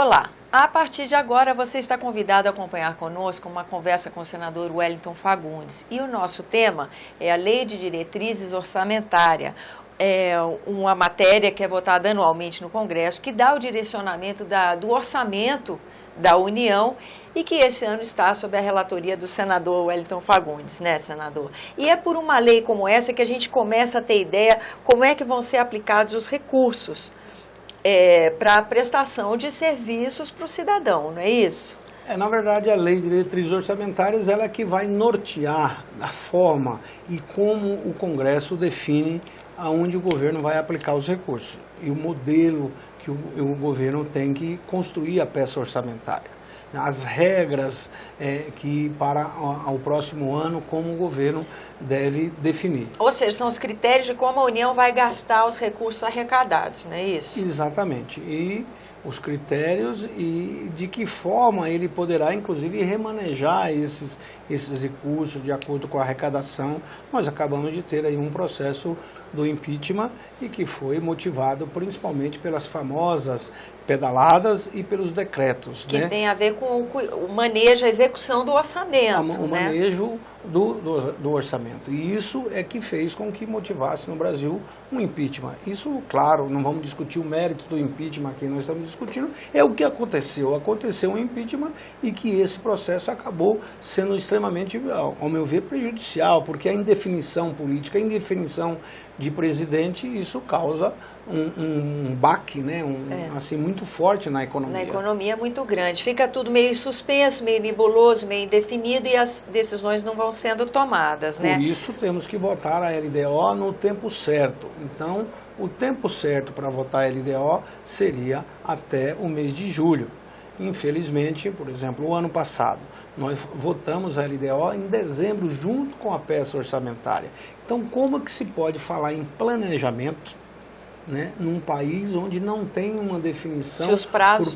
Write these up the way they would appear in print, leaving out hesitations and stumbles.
Olá! A partir de agora você está convidado a acompanhar conosco uma conversa com o senador Wellington Fagundes. E o nosso tema é a Lei de Diretrizes Orçamentária. É uma matéria que é votada anualmente no Congresso, que dá o direcionamento do orçamento da União e que esse ano está sob a relatoria do senador Wellington Fagundes, né, senador? E é por uma lei como essa que a gente começa a ter ideia como é que vão ser aplicados os recursos para a prestação de serviços para o cidadão, não é isso? Na verdade, a Lei de Diretrizes Orçamentárias ela é que vai nortear a forma e como o Congresso define aonde o governo vai aplicar os recursos e o modelo que o governo tem que construir a peça orçamentária. As regras que para o próximo ano, como o governo deve definir. Ou seja, são os critérios de como a União vai gastar os recursos arrecadados, não é isso? Exatamente. E os critérios e de que forma ele poderá, inclusive, remanejar esses recursos de acordo com a arrecadação. Nós acabamos de ter aí um processo do impeachment e que foi motivado principalmente pelas famosas pedaladas e pelos decretos. Que tem a ver com o manejo, a execução do orçamento. O manejo do orçamento. E isso é que fez com que motivasse no Brasil um impeachment. Isso, claro, não vamos discutir o mérito do impeachment que nós estamos discutindo, é o que aconteceu. Aconteceu um impeachment e que esse processo acabou sendo extremamente, ao meu ver, prejudicial, porque a indefinição política, a indefinição de presidente, isso causa um baque, né? Assim, muito forte na economia. Na economia muito grande. Fica tudo meio suspenso, meio nebuloso, meio indefinido e as decisões não vão sendo tomadas, né? Por isso temos que votar a LDO no tempo certo. Então, o tempo certo para votar a LDO seria até o mês de julho. Infelizmente, por exemplo, o ano passado, nós votamos a LDO em dezembro, junto com a peça orçamentária. Então, como que se pode falar em planejamento, né, num país onde não tem uma definição... Se os prazos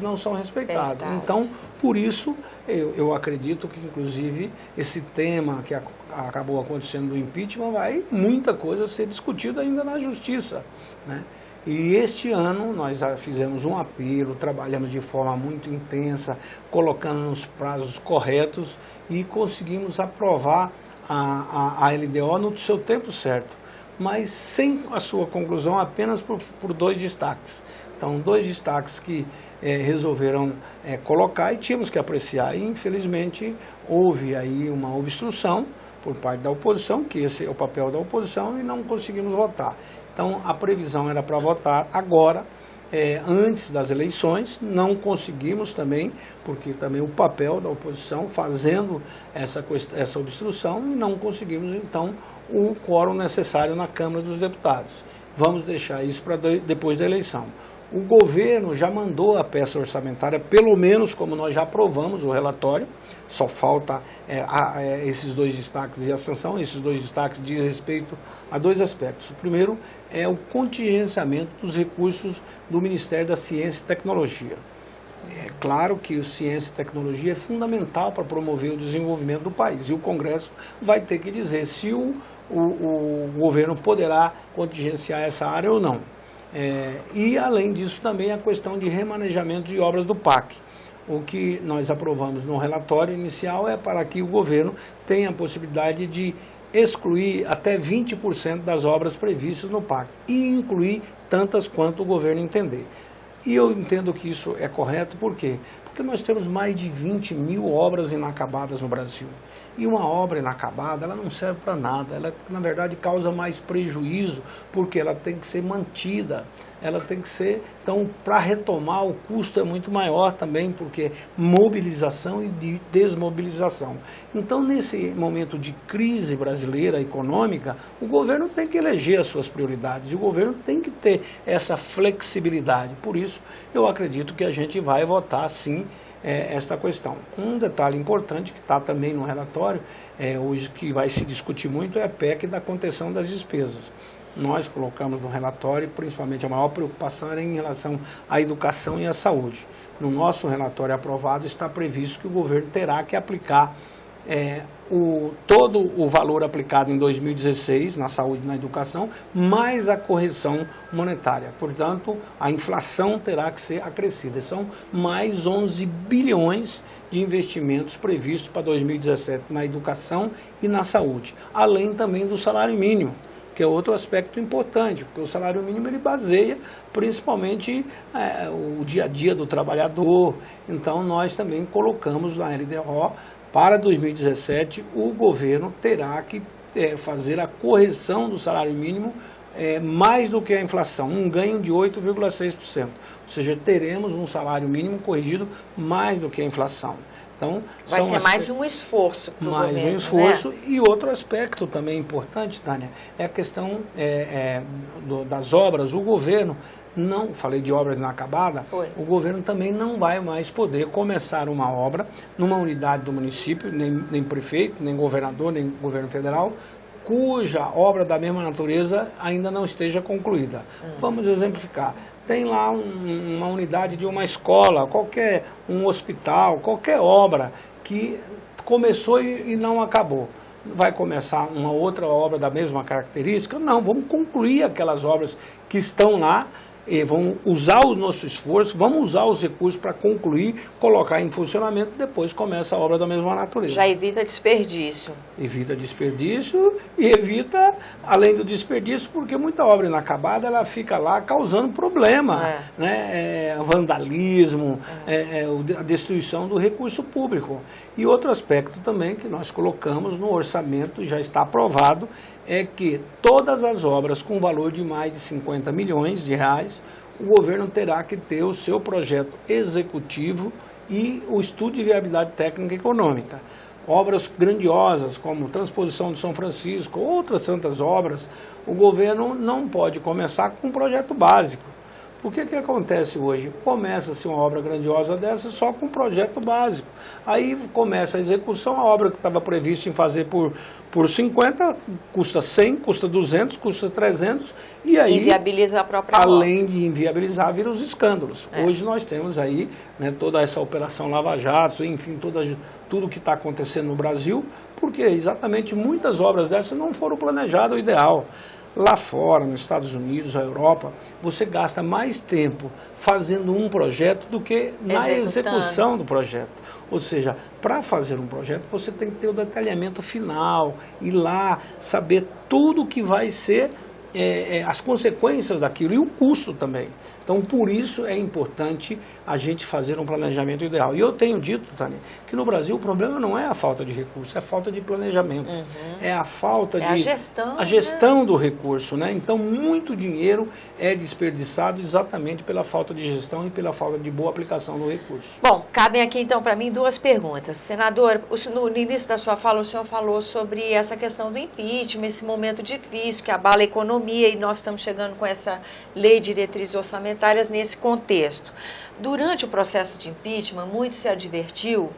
não são respeitados. Então, por isso, eu acredito que, inclusive, esse tema que acabou acontecendo do impeachment, muita coisa ser discutida ainda na justiça, né? E este ano nós fizemos um apelo, trabalhamos de forma muito intensa, colocando nos prazos corretos e conseguimos aprovar a LDO no seu tempo certo, mas sem a sua conclusão, apenas por dois destaques. Então, dois destaques que resolveram colocar e tínhamos que apreciar. E, infelizmente, houve aí uma obstrução por parte da oposição, que esse é o papel da oposição, e não conseguimos votar. Então, a previsão era para votar agora, antes das eleições, não conseguimos também, porque também o papel da oposição fazendo essa obstrução, e não conseguimos, então, o quórum necessário na Câmara dos Deputados. Vamos deixar isso para depois da eleição. O governo já mandou a peça orçamentária, pelo menos como nós já aprovamos o relatório, só falta esses dois destaques e a sanção. Esses dois destaques diz respeito a dois aspectos. O primeiro é o contingenciamento dos recursos do Ministério da Ciência e Tecnologia. É claro que a ciência e tecnologia é fundamental para promover o desenvolvimento do país, e o Congresso vai ter que dizer se o governo poderá contingenciar essa área ou não. E, além disso, também a questão de remanejamento de obras do PAC. O que nós aprovamos no relatório inicial é para que o governo tenha a possibilidade de excluir até 20% das obras previstas no PAC e incluir tantas quanto o governo entender. E eu entendo que isso é correto, por quê? Porque nós temos mais de 20 mil obras inacabadas no Brasil. E uma obra inacabada, ela não serve para nada, ela, na verdade, causa mais prejuízo, porque ela tem que ser mantida, ela tem que ser... Então, para retomar, o custo é muito maior também, porque mobilização e de desmobilização. Então, nesse momento de crise brasileira econômica, o governo tem que eleger as suas prioridades, e o governo tem que ter essa flexibilidade. Por isso, eu acredito que a gente vai votar, sim, esta questão. Um detalhe importante que está também no relatório, hoje que vai se discutir muito, é a PEC da contenção das despesas. Nós colocamos no relatório, principalmente a maior preocupação era em relação à educação e à saúde. No nosso relatório aprovado está previsto que o governo terá que aplicar todo o valor aplicado em 2016 na saúde e na educação, mais a correção monetária. Portanto, a inflação terá que ser acrescida. São mais 11 bilhões de investimentos previstos para 2017 na educação e na saúde, além também do salário mínimo, que é outro aspecto importante, porque o salário mínimo ele baseia principalmente o dia a dia do trabalhador. Então, nós também colocamos na LDO, para 2017, o governo terá que fazer a correção do salário mínimo mais do que a inflação, um ganho de 8,6%. Ou seja, teremos um salário mínimo corrigido mais do que a inflação. Então, vai ser mais um esforço para o governo. Mais um esforço, né? E outro aspecto também importante, Tânia, é a questão das obras. O governo, não falei de obras inacabada, o governo também não vai mais poder começar uma obra numa unidade do município, nem prefeito, nem governador, nem governo federal, cuja obra da mesma natureza ainda não esteja concluída. Vamos exemplificar. Tem lá uma unidade de uma escola, um hospital, qualquer obra que começou e não acabou. Vai começar uma outra obra da mesma característica? Não, vamos concluir aquelas obras que estão lá, e vamos usar o nosso esforço, vamos usar os recursos para concluir, colocar em funcionamento, depois começa a obra da mesma natureza. Já evita desperdício. Evita desperdício e evita, além do desperdício, porque muita obra inacabada ela fica lá causando problema, né? Vandalismo, a destruição do recurso público. E outro aspecto também que nós colocamos no orçamento, já está aprovado, é que todas as obras com valor de mais de 50 milhões de reais, o governo terá que ter o seu projeto executivo e o estudo de viabilidade técnica e econômica. Obras grandiosas, como Transposição de São Francisco, outras tantas obras, o governo não pode começar com um projeto básico. O que acontece hoje? Começa-se uma obra grandiosa dessa só com um projeto básico. Aí começa a execução, a obra que estava prevista em fazer por 50, custa 100, custa 200, custa 300, e aí... Inviabiliza a própria obra. Além de inviabilizar, vira os escândalos. Hoje nós temos aí, né, toda essa operação Lava Jato, enfim, tudo que está acontecendo no Brasil, porque exatamente muitas obras dessas não foram planejadas o ideal. Lá fora, nos Estados Unidos, na Europa, você gasta mais tempo fazendo um projeto do que na execução do projeto. Ou seja, para fazer um projeto, você tem que ter o detalhamento final, ir lá, saber tudo que vai ser as consequências daquilo e o custo também. Então, por isso é importante a gente fazer um planejamento ideal. E eu tenho dito, Tânia, que no Brasil o problema não é a falta de recurso, é a falta de planejamento. É a falta de... a gestão do recurso, né? Então, muito dinheiro é desperdiçado exatamente pela falta de gestão e pela falta de boa aplicação do recurso. Bom, cabem aqui então para mim duas perguntas. Senador, no início da sua fala, o senhor falou sobre essa questão do impeachment, esse momento difícil que abala a economia, e nós estamos chegando com essa lei de diretrizes orçamentárias nesse contexto. Durante o processo de impeachment, muito se advertiu,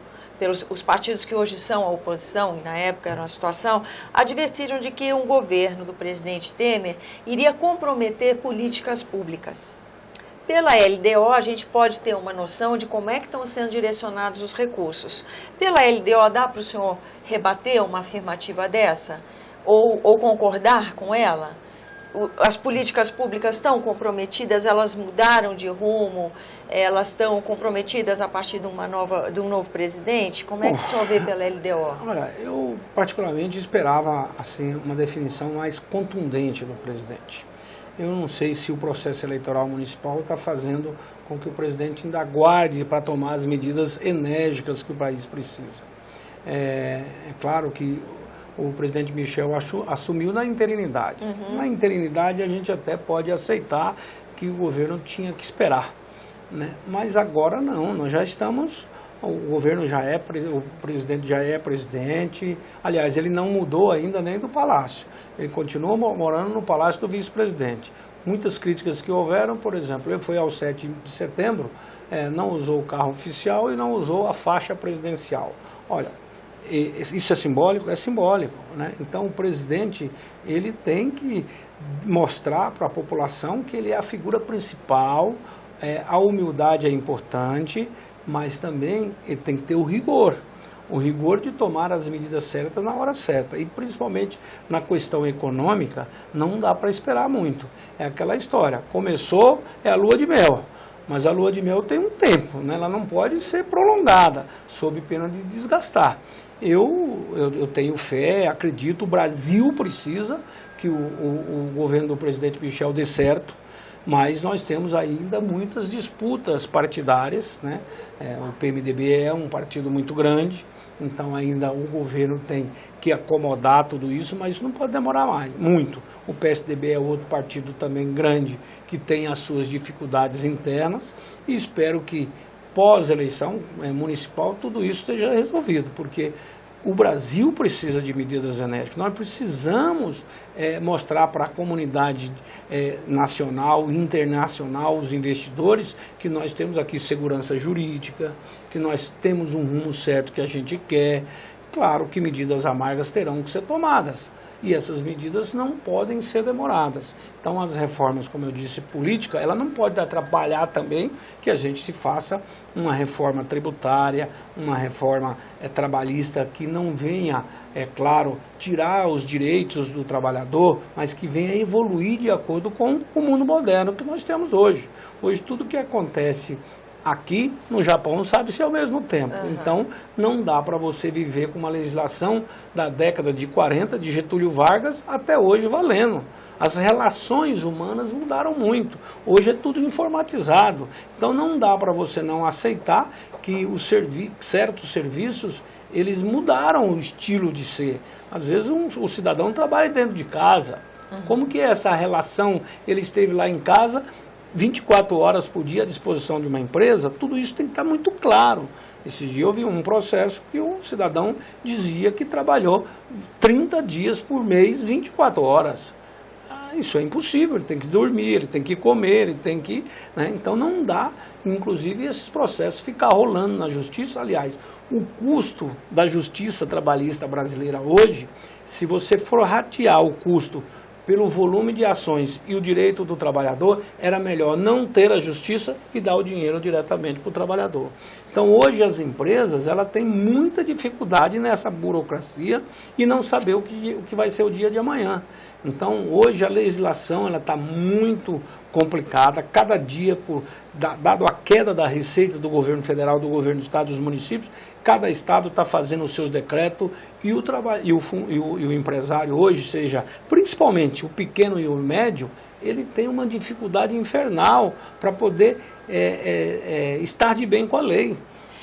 os partidos que hoje são a oposição, e na época era uma situação, advertiram de que um governo do presidente Temer iria comprometer políticas públicas. Pela LDO, a gente pode ter uma noção de como é que estão sendo direcionados os recursos. Pela LDO, dá para o senhor rebater uma afirmativa dessa? Ou concordar com ela? As políticas públicas estão comprometidas, elas mudaram de rumo, elas estão comprometidas a partir de um novo presidente? Como é que o senhor vê pela LDO? Olha, eu particularmente esperava assim, uma definição mais contundente do presidente. Eu não sei se o processo eleitoral municipal está fazendo com que o presidente ainda aguarde para tomar as medidas enérgicas que o país precisa. É claro que o presidente Michel assumiu na interinidade. Na interinidade a gente até pode aceitar que o governo tinha que esperar, né? Mas agora não, nós já estamos, o governo o presidente já é presidente, aliás, ele não mudou ainda nem do palácio, ele continua morando no palácio do vice-presidente. Muitas críticas que houveram, por exemplo, ele foi ao 7 de setembro, não usou o carro oficial e não usou a faixa presidencial. Olha, isso é simbólico? É simbólico, né? Então o presidente ele tem que mostrar para a população que ele é a figura principal, a humildade é importante, mas também ele tem que ter o rigor. o rigor de tomar as medidas certas na hora certa. E principalmente na questão econômica, não dá para esperar muito. É aquela história, começou, é a lua de mel. Mas a lua de mel tem um tempo, né? Ela não pode ser prolongada, sob pena de desgastar. Eu tenho fé, acredito, o Brasil precisa que o governo do presidente Michel dê certo, mas nós temos ainda muitas disputas partidárias, né? O PMDB é um partido muito grande, então ainda o governo tem que acomodar tudo isso, mas isso não pode demorar muito. O PSDB é outro partido também grande, que tem as suas dificuldades internas, e espero que pós-eleição municipal tudo isso esteja resolvido, porque o Brasil precisa de medidas enérgicas. Nós precisamos mostrar para a comunidade nacional e internacional, os investidores, que nós temos aqui segurança jurídica, que nós temos um rumo certo que a gente quer. Claro que medidas amargas terão que ser tomadas. E essas medidas não podem ser demoradas. Então, as reformas, como eu disse, política, ela não pode atrapalhar também que a gente se faça uma reforma tributária, uma reforma trabalhista que não venha, claro, tirar os direitos do trabalhador, mas que venha evoluir de acordo com o mundo moderno que nós temos hoje. Hoje, tudo que acontece aqui no Japão sabe-se ao mesmo tempo. Então, não dá para você viver com uma legislação da década de 40, de Getúlio Vargas, até hoje valendo. As relações humanas mudaram muito. Hoje é tudo informatizado. Então, não dá para você não aceitar que certos serviços, eles mudaram o estilo de ser. Às vezes, o cidadão trabalha dentro de casa. Como que é essa relação? Ele esteve lá em casa 24 horas por dia à disposição de uma empresa, tudo isso tem que estar muito claro. Esse dia eu vi um processo que o cidadão dizia que trabalhou 30 dias por mês, 24 horas. Isso é impossível, ele tem que dormir, ele tem que comer, ele tem que... né? Então não dá, inclusive, esses processos ficar rolando na justiça. Aliás, o custo da justiça trabalhista brasileira hoje, se você for ratear o custo pelo volume de ações e o direito do trabalhador, era melhor não ter a justiça e dar o dinheiro diretamente para o trabalhador. Então, hoje as empresas têm muita dificuldade nessa burocracia e não saber o que vai ser o dia de amanhã. Então, hoje a legislação está muito complicada, cada dia, dado a queda da receita do governo federal, do governo do estado, dos municípios, cada estado está fazendo os seus decretos e o empresário hoje, seja principalmente o pequeno e o médio, ele tem uma dificuldade infernal para poder estar de bem com a lei.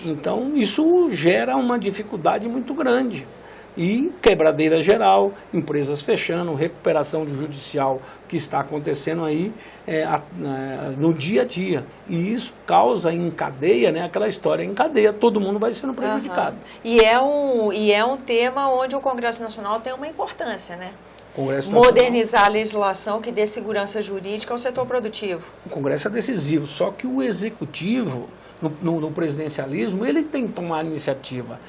Então, isso gera uma dificuldade muito grande. E quebradeira geral, empresas fechando, recuperação judicial que está acontecendo aí no dia a dia. E isso causa, encadeia, né, aquela história em cadeia, todo mundo vai sendo prejudicado. E é um tema onde o Congresso Nacional tem uma importância, né? Modernizar a legislação que dê segurança jurídica ao setor produtivo. O Congresso é decisivo, só que o Executivo, no presidencialismo, ele tem que tomar iniciativa.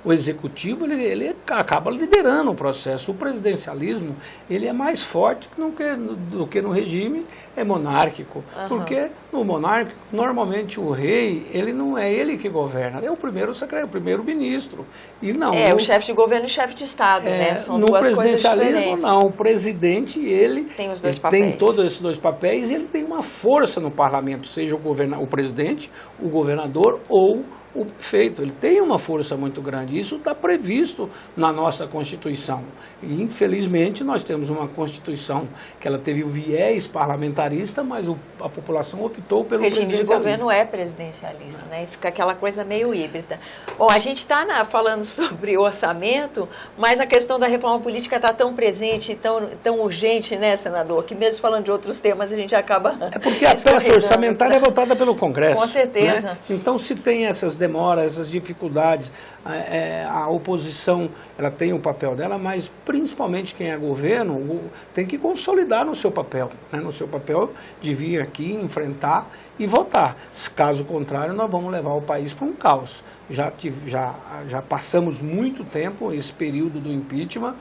O executivo, ele acaba liderando o processo. O presidencialismo, ele é mais forte do que no regime monárquico. Porque no monárquico, normalmente o rei, ele não é ele que governa, é o primeiro-ministro. E não. O chefe de governo e chefe de Estado, né? São duas coisas diferentes. No presidencialismo, não. O presidente, ele tem os dois papéis. Tem todos esses dois papéis e ele tem uma força no parlamento, seja o presidente, o governador ou o prefeito. Ele tem uma força muito grande. Isso está previsto na nossa Constituição. E, infelizmente, nós temos uma Constituição que ela teve o viés parlamentarista, mas a população optou pelo presidencialista. O regime de governo é presidencialista, né? E fica aquela coisa meio híbrida. Bom, a gente está falando sobre orçamento, mas a questão da reforma política está tão presente, tão urgente, né, senador, que mesmo falando de outros temas, a gente acaba... É porque a peça orçamentária é votada pelo Congresso. Com certeza. Né? Então, se tem essas demoras, essas dificuldades, a oposição, ela tem o papel dela, mas principalmente quem é governo tem que consolidar no seu papel, né? No seu papel de vir aqui, enfrentar e votar. Caso contrário, nós vamos levar o país para um caos. Já passamos muito tempo, esse período do impeachment,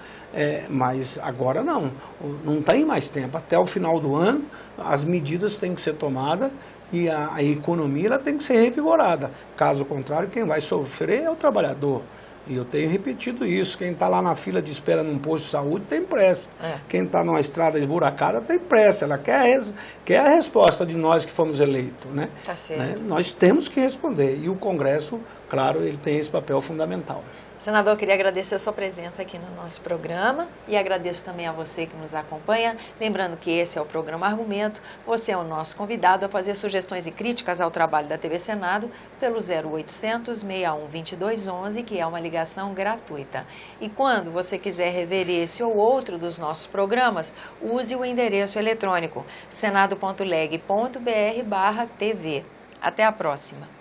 mas agora não tem mais tempo. Até o final do ano, as medidas têm que ser tomadas e a economia ela tem que ser revigorada. Caso contrário, quem vai sofrer é o trabalhador. E eu tenho repetido isso, quem está lá na fila de espera num posto de saúde tem pressa. Quem está numa estrada esburacada tem pressa, ela quer a resposta de nós que fomos eleitos. Né? Tá certo. Né? Nós temos que responder, e o Congresso, claro, ele tem esse papel fundamental. Senador, eu queria agradecer a sua presença aqui no nosso programa e agradeço também a você que nos acompanha. Lembrando que esse é o programa Argumento, você é o nosso convidado a fazer sugestões e críticas ao trabalho da TV Senado pelo 0800 61 2211, que é uma ligação gratuita. E quando você quiser rever esse ou outro dos nossos programas, use o endereço eletrônico senado.leg.br/tv. Até a próxima.